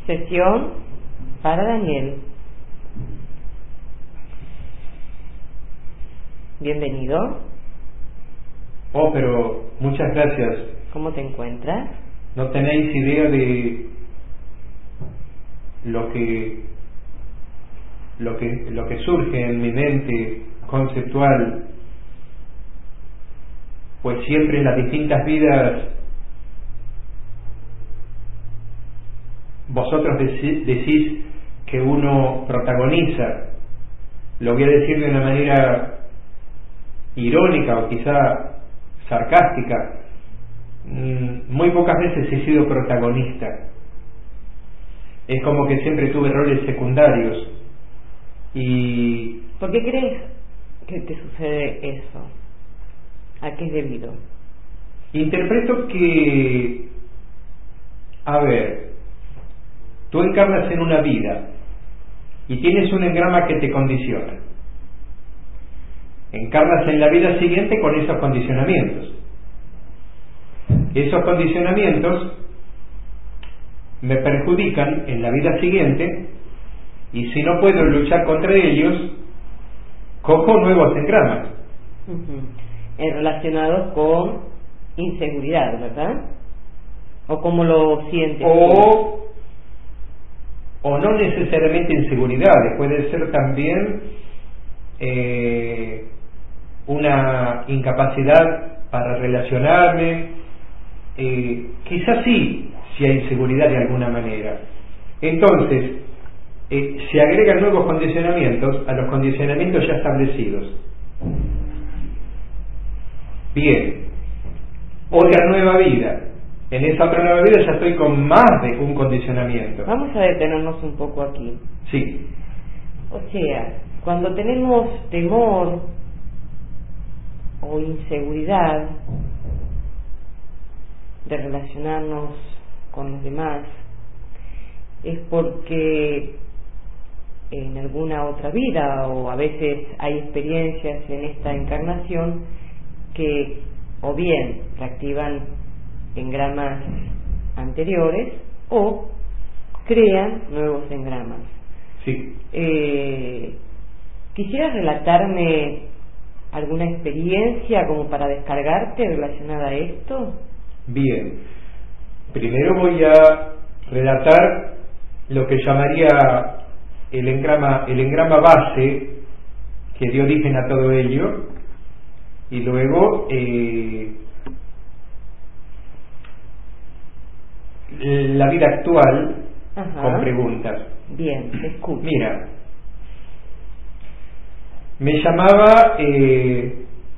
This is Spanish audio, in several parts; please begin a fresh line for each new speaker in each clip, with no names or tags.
Sesión para Daniel. Bienvenido.
Oh, pero muchas gracias.
¿Cómo te encuentras?
No tenéis idea de lo que surge en mi mente conceptual, pues siempre en las distintas vidas vosotros decís que uno protagoniza. Lo voy a decir de una manera irónica o quizá sarcástica. Muy pocas veces he sido protagonista. Es como que siempre tuve roles secundarios. ¿Y
por qué crees que te sucede eso? ¿A qué es debido?
Interpreto que, a ver, tú encarnas en una vida y tienes un engrama que te condiciona. Encarnas en la vida siguiente con esos condicionamientos. Esos condicionamientos me perjudican en la vida siguiente, y si no puedo luchar contra ellos, cojo nuevos engramas.
Relacionados con inseguridad, ¿verdad? ¿O cómo lo sientes?
O no necesariamente inseguridades, puede ser también una incapacidad para relacionarme, quizás sí, si hay inseguridad de alguna manera. Entonces, se agregan nuevos condicionamientos a los condicionamientos ya establecidos. Bien, otra nueva vida. En esa otra nueva vida ya estoy con más de un condicionamiento.
Vamos a detenernos un poco aquí.
Sí.
O sea, cuando tenemos temor o inseguridad de relacionarnos con los demás, es porque en alguna otra vida, o a veces hay experiencias en esta encarnación que o bien reactivan engramas anteriores o crean nuevos engramas.
Sí.
¿Quisieras relatarme alguna experiencia como para descargarte relacionada a esto?
Bien. Primero voy a relatar lo que llamaría el engrama base que dio origen a todo ello, y luego la vida actual. Ajá. Con preguntas.
Bien, te escucho.
Mira, me llamaba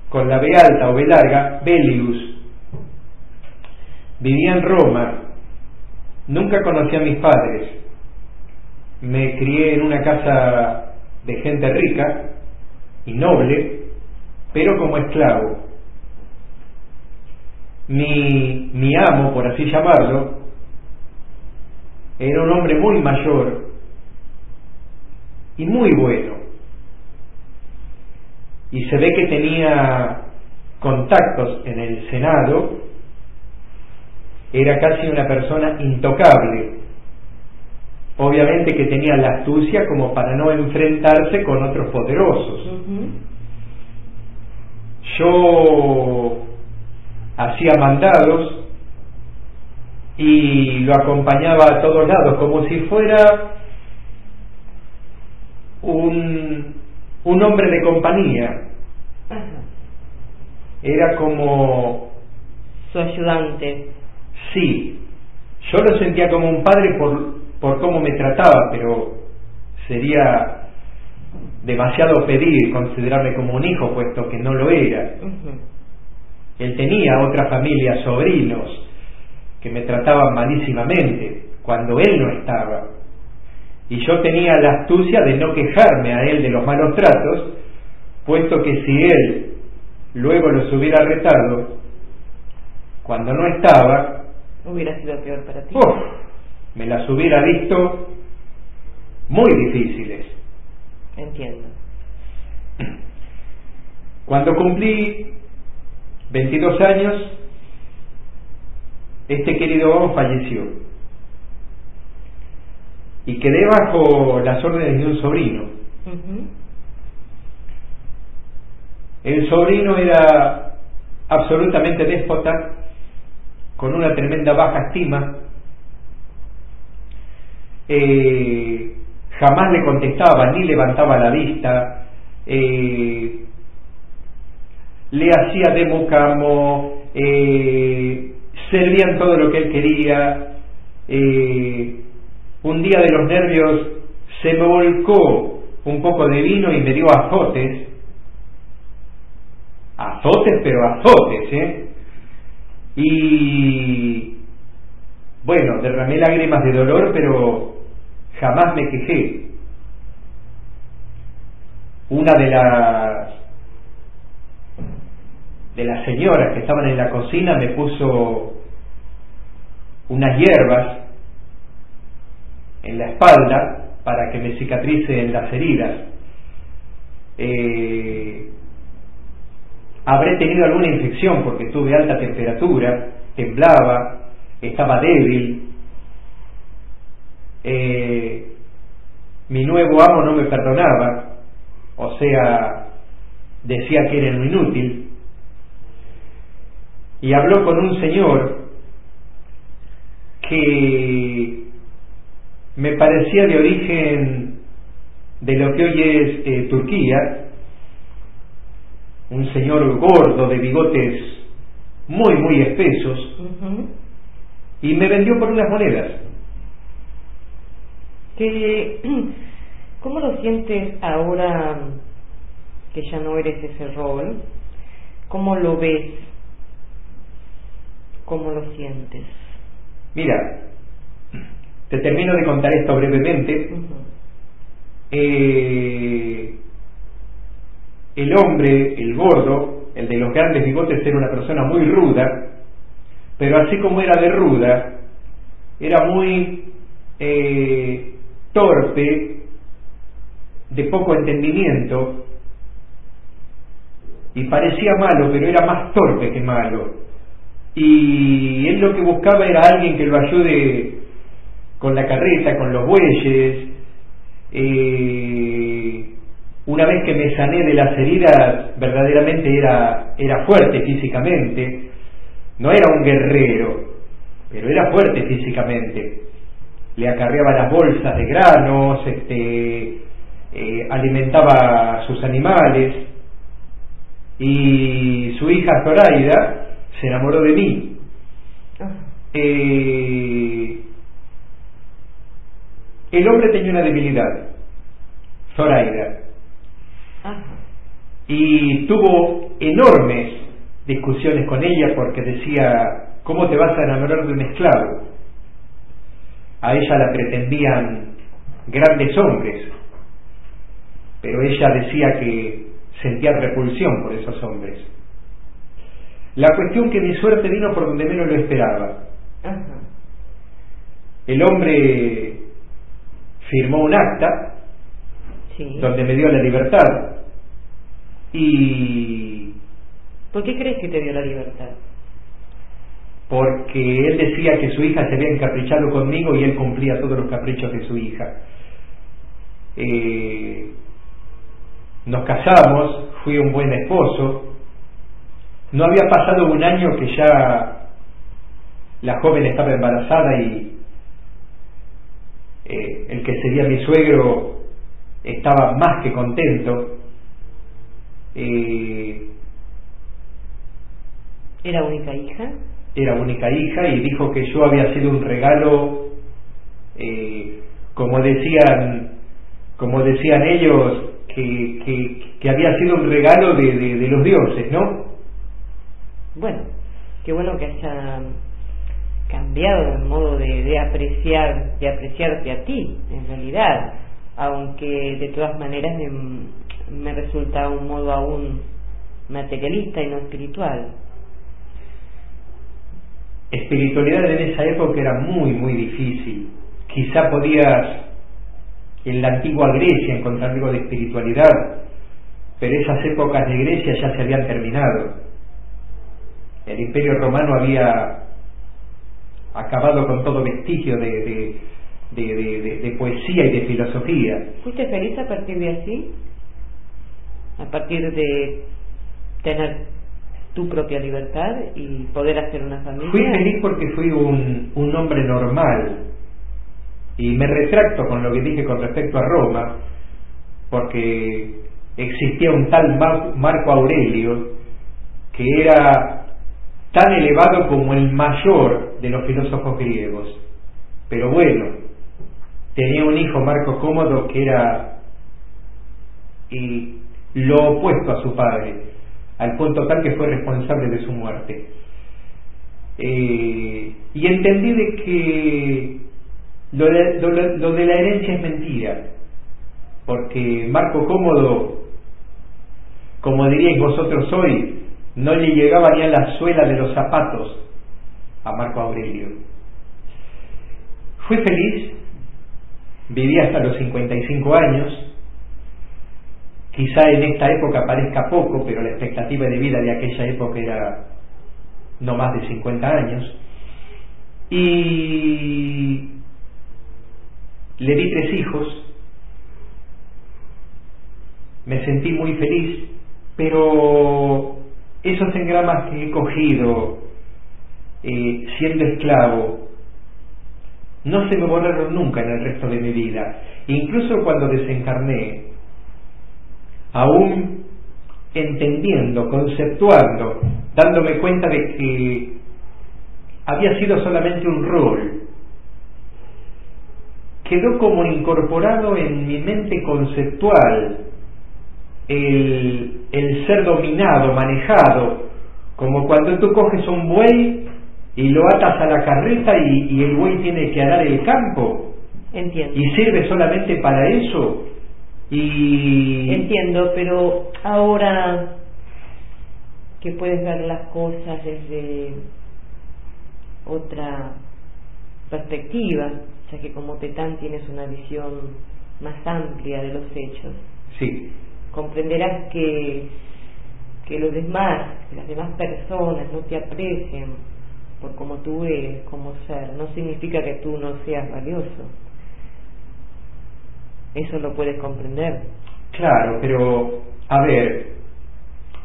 con la B alta o B larga Belius. Vivía en Roma. Nunca conocí a mis padres. Me crié en una casa de gente rica y noble, pero como esclavo. Mi amo, por así llamarlo, era un hombre muy mayor y muy bueno. Y se ve que tenía contactos en el Senado. Era casi una persona intocable. Obviamente que tenía la astucia como para no enfrentarse con otros poderosos. Yo hacía mandados y lo acompañaba a todos lados como si fuera un hombre de compañía. Era como
su ayudante.
Sí, yo lo sentía como un padre por cómo me trataba, pero sería demasiado pedir considerarme como un hijo, puesto que no lo era. Él tenía otra familia, sobrinos, que me trataban malísimamente cuando él no estaba, y yo tenía la astucia de no quejarme a él de los malos tratos, puesto que si él luego los hubiera retado cuando no estaba,
hubiera sido peor para ti.
Me las hubiera visto muy difíciles.
Entiendo.
Cuando cumplí 22 años, este querido falleció. y quedé bajo las órdenes de un sobrino. El sobrino era absolutamente déspota, con una tremenda baja estima. Jamás le contestaba ni levantaba la vista, le hacía de mocamo, servían todo lo que él quería. Un día de los nervios se me volcó un poco de vino y me dio azotes, pero azotes, y bueno, derramé lágrimas de dolor, pero jamás me quejé. Una de las señoras que estaban en la cocina me puso unas hierbas en la espalda para que me cicatricen las heridas. Habré tenido alguna infección porque tuve alta temperatura, temblaba, estaba débil. Mi nuevo amo no me perdonaba, o sea, decía que era un inútil, y habló con un señor que me parecía de origen de lo que hoy es Turquía, un señor gordo de bigotes muy muy espesos, y me vendió por unas monedas.
¿Cómo lo sientes ahora que ya no eres ese rol? ¿Cómo lo ves? ¿Cómo lo sientes?
Mira, te termino de contar esto brevemente. El hombre, el gordo, el de los grandes bigotes, era una persona muy ruda, pero así como era de ruda, era muy torpe, de poco entendimiento, y parecía malo, pero era más torpe que malo. Y él lo que buscaba era alguien que lo ayude con la carreta, con los bueyes. Una vez que me sané de las heridas, verdaderamente era fuerte físicamente. No era un guerrero, pero era fuerte físicamente. Le acarreaba las bolsas de granos, alimentaba a sus animales, y su hija Zoraida se enamoró de mí. El hombre tenía una debilidad, Zoraida, y tuvo enormes discusiones con ella porque decía: ¿cómo te vas a enamorar de un esclavo? A ella la pretendían grandes hombres, pero ella decía que sentía repulsión por esos hombres. La cuestión que mi suerte vino por donde menos lo esperaba. El hombre firmó un acta donde me dio la libertad. ¿Y
por qué crees que te dio la libertad?
Porque él decía que su hija se había encaprichado conmigo y él cumplía todos los caprichos de su hija. Nos casamos, fui un buen esposo. No había pasado un año que ya la joven estaba embarazada y el que sería mi suegro estaba más que contento.
¿Era única hija?
Era única hija, y dijo que yo había sido un regalo, como decían ellos, que había sido un regalo de los dioses, ¿no?
Bueno, qué bueno que haya cambiado el modo de apreciarte a ti, en realidad, aunque de todas maneras me resulta un modo aún materialista y no espiritual.
Espiritualidad en esa época era muy muy difícil. Quizá podías en la antigua Grecia encontrar algo de espiritualidad, pero esas épocas de Grecia ya se habían terminado. El Imperio Romano había acabado con todo vestigio de de poesía y de filosofía.
¿Fuiste feliz a partir de así? A partir de tener tu propia libertad y poder hacer una familia.
Fui feliz porque fui un hombre normal, y me retracto con lo que dije con respecto a Roma, porque existía un tal Marco Aurelio que era tan elevado como el mayor de los filósofos griegos, pero bueno, tenía un hijo, Marco Cómodo, que era lo opuesto a su padre, al punto tal que fue responsable de su muerte. Y entendí de que lo de la herencia es mentira, porque Marco Cómodo, como diríais vosotros hoy, no le llegaba ni a la suela de los zapatos a Marco Aurelio. Fui feliz, viví hasta los 55 años, quizá en esta época parezca poco, pero la expectativa de vida de aquella época era no más de 50 años, y le di 3 hijos, me sentí muy feliz, pero esos engramas que he cogido siendo esclavo no se me borraron nunca en el resto de mi vida. Incluso cuando desencarné, aún entendiendo, conceptuando, dándome cuenta de que había sido solamente un rol, quedó como incorporado en mi mente conceptual el ser dominado, manejado, como cuando tú coges un buey y lo atas a la carreta y el buey tiene que arar el campo.
Entiendo.
Y sirve solamente para eso.
Entiendo, pero ahora que puedes ver las cosas desde otra perspectiva, ya que como Tetán tienes una visión más amplia de los hechos,
sí,
comprenderás que los demás, que las demás personas no te aprecien por como tú eres como ser, no significa que tú no seas valioso. Eso lo puedes comprender.
Claro, pero a ver,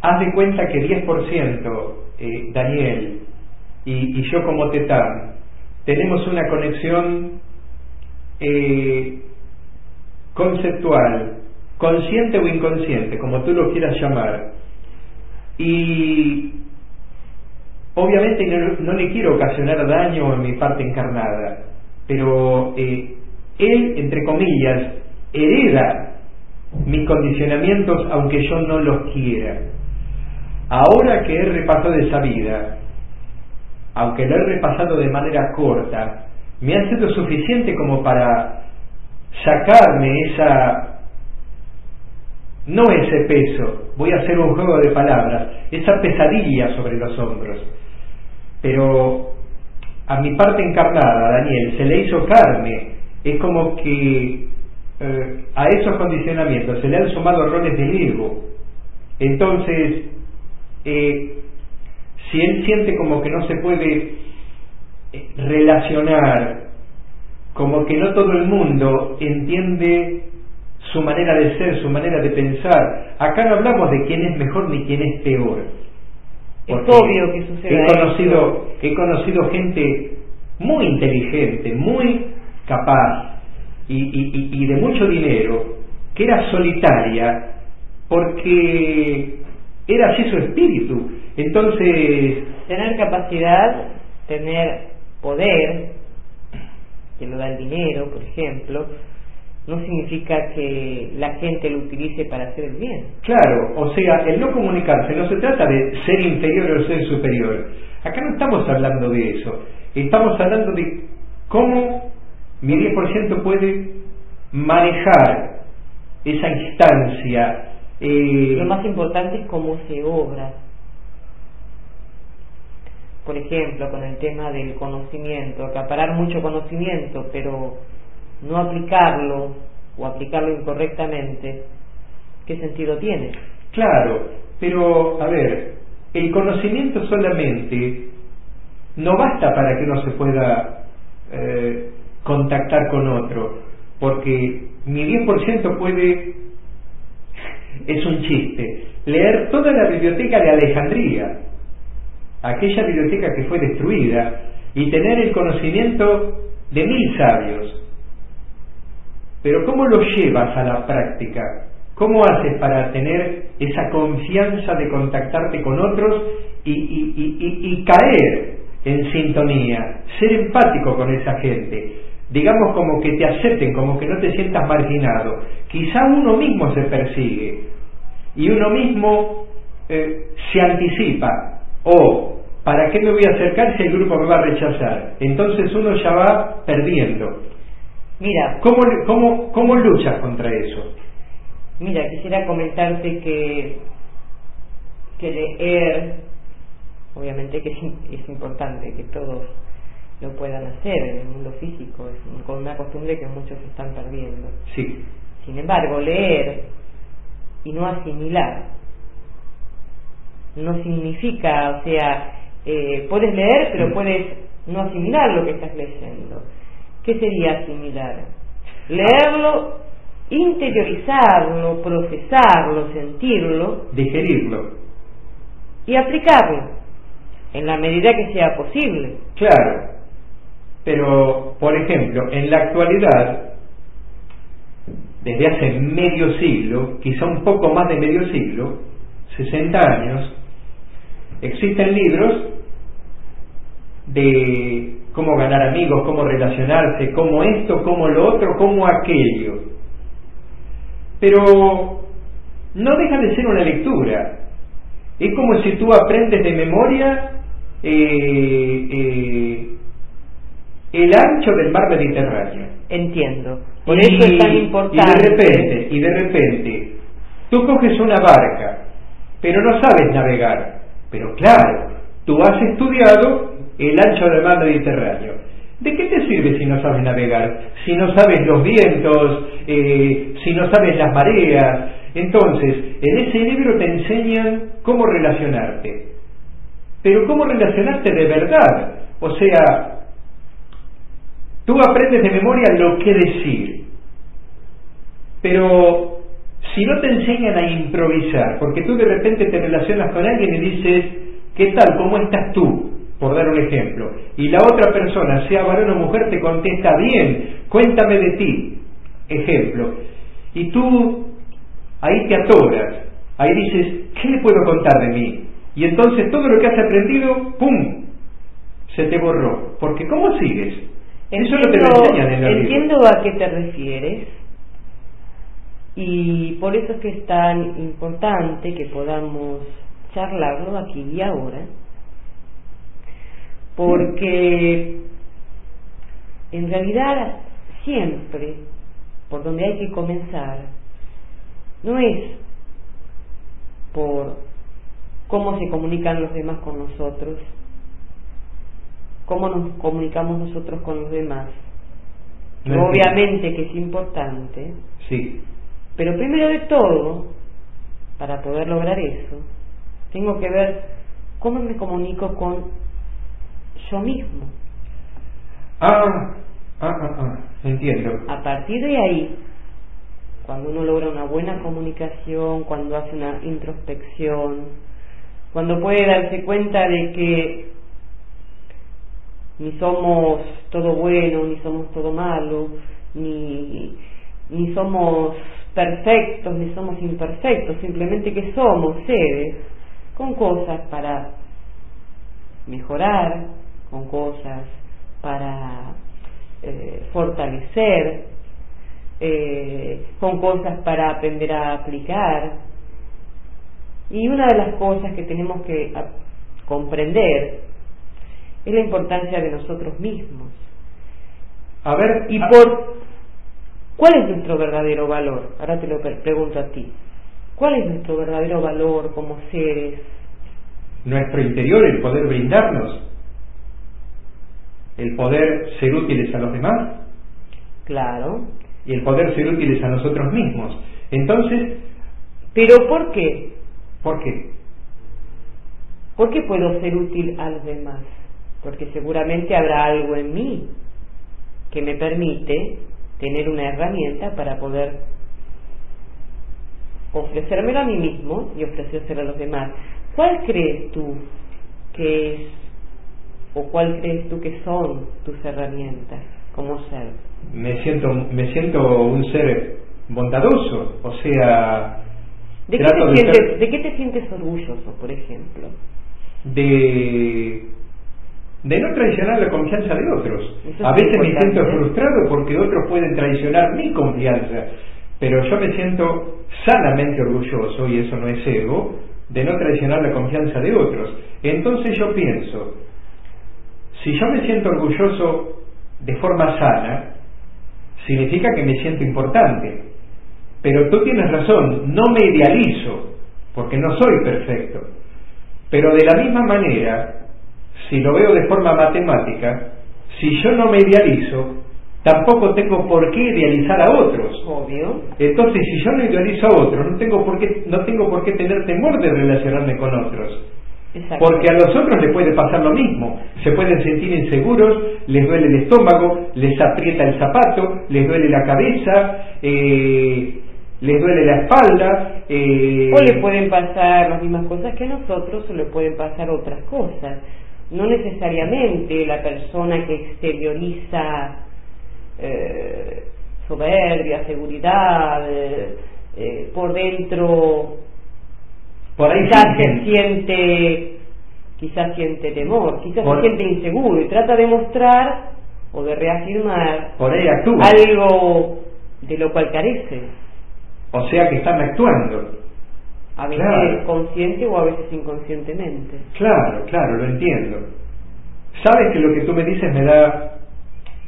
haz de cuenta que 10% Daniel y yo como Tetán tenemos una conexión conceptual, consciente o inconsciente, como tú lo quieras llamar, y obviamente no le quiero ocasionar daño a mi parte encarnada, pero él, entre comillas, hereda mis condicionamientos aunque yo no los quiera. Ahora que he repasado esa vida, aunque lo he repasado de manera corta, me ha sido suficiente como para sacarme no ese peso, voy a hacer un juego de palabras, esa pesadilla sobre los hombros. Pero a mi parte encarnada, Daniel, se le hizo carne. Es como que a esos condicionamientos se le han sumado roles del ego. Entonces, si él siente como que no se puede relacionar, como que no todo el mundo entiende su manera de ser, su manera de pensar, acá no hablamos de quién es mejor ni quién es peor.
Es obvio que sucede.
He conocido gente muy inteligente, muy capaz y de mucho dinero, que era solitaria porque era así su espíritu. Entonces,
tener capacidad, tener poder, que lo da el dinero, por ejemplo, no significa que la gente lo utilice para hacer el bien.
Claro, o sea, el no comunicarse no se trata de ser inferior o ser superior. Acá no estamos hablando de eso. Estamos hablando de cómo mi 10% puede manejar esa instancia.
Lo más importante es cómo se obra. Por ejemplo, con el tema del conocimiento, acaparar mucho conocimiento, pero no aplicarlo o aplicarlo incorrectamente, ¿qué sentido tiene?
Claro, pero a ver, el conocimiento solamente no basta para que uno se pueda contactar con otro, porque mi 10% puede, es un chiste, leer toda la biblioteca de Alejandría, aquella biblioteca que fue destruida, y tener el conocimiento de 1000 sabios. Pero ¿cómo lo llevas a la práctica? ¿Cómo haces para tener esa confianza de contactarte con otros y caer en sintonía, ser empático con esa gente? Digamos, como que te acepten, como que no te sientas marginado. Quizá uno mismo se persigue y uno mismo se anticipa. ¿Para qué me voy a acercar si el grupo me va a rechazar? Entonces uno ya va perdiendo.
Mira,
¿Cómo luchas contra eso?
Mira, quisiera comentarte que leer, obviamente que es importante que todos lo puedan hacer en el mundo físico, es con una costumbre que muchos están perdiendo.
Sí.
Sin embargo, leer y no asimilar no significa, o sea, puedes leer pero puedes no asimilar lo que estás leyendo. ¿Qué sería asimilar? Leerlo, interiorizarlo, procesarlo, sentirlo,
digerirlo
y aplicarlo en la medida que sea posible.
Claro, pero por ejemplo, en la actualidad, desde hace medio siglo, quizá un poco más de medio siglo, 60 años, existen libros de cómo ganar amigos, cómo relacionarse, cómo esto, cómo lo otro, cómo aquello. Pero no deja de ser una lectura. Es como si tú aprendes de memoria el ancho del mar Mediterráneo.
Entiendo. Por eso es tan importante.
Y de repente, tú coges una barca, pero no sabes navegar. Pero claro, tú has estudiado el ancho del mar Mediterráneo. ¿De qué te sirve si no sabes navegar? Si no sabes los vientos, si no sabes las mareas. Entonces, en ese libro te enseñan cómo relacionarte. Pero cómo relacionarte de verdad. O sea, tú aprendes de memoria lo que decir. Pero si no te enseñan a improvisar, porque tú de repente te relacionas con alguien y dices, ¿qué tal? ¿Cómo estás tú? Por dar un ejemplo, y la otra persona, sea varón o mujer, te contesta, bien, cuéntame de ti, ejemplo, y tú ahí te atoras, ahí dices, ¿qué le puedo contar de mí? Y entonces todo lo que has aprendido, ¡pum!, se te borró, porque ¿cómo sigues? Eso no te lo enseñan en la vida.
Entiendo a qué te refieres, y por eso es que es tan importante que podamos charlarlo aquí y ahora, porque en realidad siempre por donde hay que comenzar no es por cómo se comunican los demás con nosotros, cómo nos comunicamos nosotros con los demás,
no
obviamente que es importante,
sí,
pero primero de todo, para poder lograr eso, tengo que ver cómo me comunico con yo mismo.
Entiendo.
A partir de ahí, cuando uno logra una buena comunicación, cuando hace una introspección, cuando puede darse cuenta de que ni somos todo bueno, ni somos todo malo, ni somos perfectos, ni somos imperfectos, simplemente que somos seres con cosas para mejorar, con cosas para fortalecer, con cosas para aprender a aplicar. Y una de las cosas que tenemos que comprender es la importancia de nosotros mismos. ¿Cuál es nuestro verdadero valor? Ahora te lo pregunto a ti. ¿Cuál es nuestro verdadero valor como seres?
Nuestro interior, el poder brindarnos, el poder ser útiles a los demás.
Claro.
Y el poder ser útiles a nosotros mismos. Entonces,
¿pero por qué?
¿Por qué?
¿Por qué puedo ser útil a los demás? Porque seguramente habrá algo en mí que me permite tener una herramienta para poder ofrecérmelo a mí mismo y ofrecérselo a los demás. ¿Cuál crees tú que es, o cuál crees tú que son tus herramientas como ser?
Me siento un ser bondadoso, o sea,
¿De qué te sientes orgulloso, por ejemplo?
De no traicionar la confianza de otros.
Eso
a
es
veces me
importante.
siento frustrado porque otros pueden traicionar mi confianza, pero yo me siento sanamente orgulloso, y eso no es ego, de no traicionar la confianza de otros. Entonces yo pienso, si yo me siento orgulloso de forma sana, significa que me siento importante. Pero tú tienes razón, no me idealizo, porque no soy perfecto. Pero de la misma manera, si lo veo de forma matemática, si yo no me idealizo, tampoco tengo por qué idealizar a otros.
Obvio.
Entonces, si yo no idealizo a otros, no tengo por qué tener temor de relacionarme con otros.
Exacto.
Porque a los otros les puede pasar lo mismo. Se pueden sentir inseguros, les duele el estómago, les aprieta el zapato, les duele la cabeza, les duele la espalda.
O le pueden pasar las mismas cosas que a nosotros, o le pueden pasar otras cosas. No necesariamente la persona que exterioriza soberbia, seguridad, por dentro
por ahí
quizás siente temor, quizás se siente inseguro y trata de mostrar o de reafirmar
por ahí actúa
algo de lo cual carece.
O sea que están actuando.
A veces
Claro.
consciente o a veces inconscientemente.
Claro, lo entiendo. Sabes que lo que tú me dices me da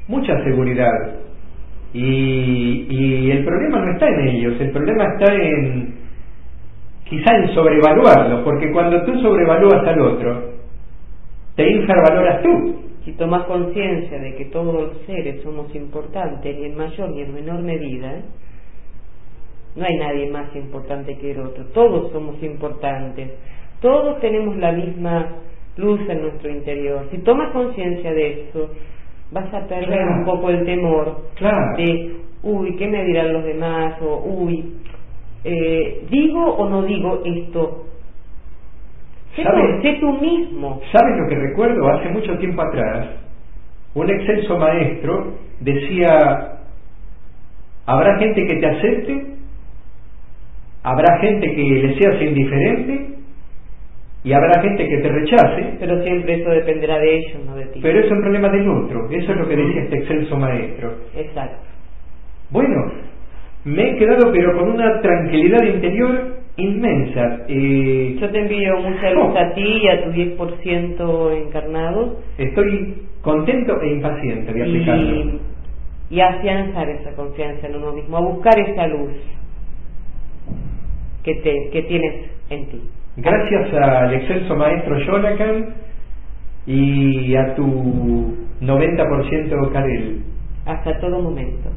mucha seguridad. Y el problema no está en ellos, el problema está quizá en sobrevaluarlos, porque cuando tú sobrevalúas al otro, te infravaloras tú.
Si tomas conciencia de que todos los seres somos importantes, ni en mayor ni en menor medida, no hay nadie más importante que el otro, todos somos importantes, todos tenemos la misma luz en nuestro interior. Si tomas conciencia de eso, vas a perder un poco el temor de, ¿qué me dirán los demás? O, ¿digo o no digo esto? Sé tú mismo.
¿Sabes lo que recuerdo? Hace mucho tiempo atrás, un excelso maestro decía, habrá gente que te acepte, habrá gente que le seas indiferente, y habrá gente que te rechace.
Pero siempre eso dependerá de ellos, no de ti.
Pero eso es un problema del otro. Eso es lo que decía este excelso maestro.
Exacto.
Bueno, me he quedado pero con una tranquilidad interior inmensa.
Yo te envío mucha luz a ti y a tu 10% encarnado.
Estoy contento e impaciente de aplicarlo.
Y afianzar esa confianza en uno mismo, a buscar esa luz que tienes en ti.
Gracias al excelso maestro Jonathan y a tu 90% Karel.
Hasta todo momento.